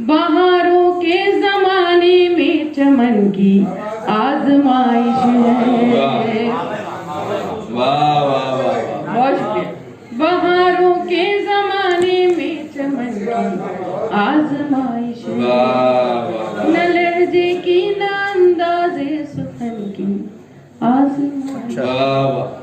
बहारों के जमाने में चमन की आजमाइश है। वाह वाह वाह बहुत शुक्रिया। बहारों के जमाने में चमन की आजमाइश है। न लहजे की न अंदाज़े सुखन की आजमाइश। वाह वाह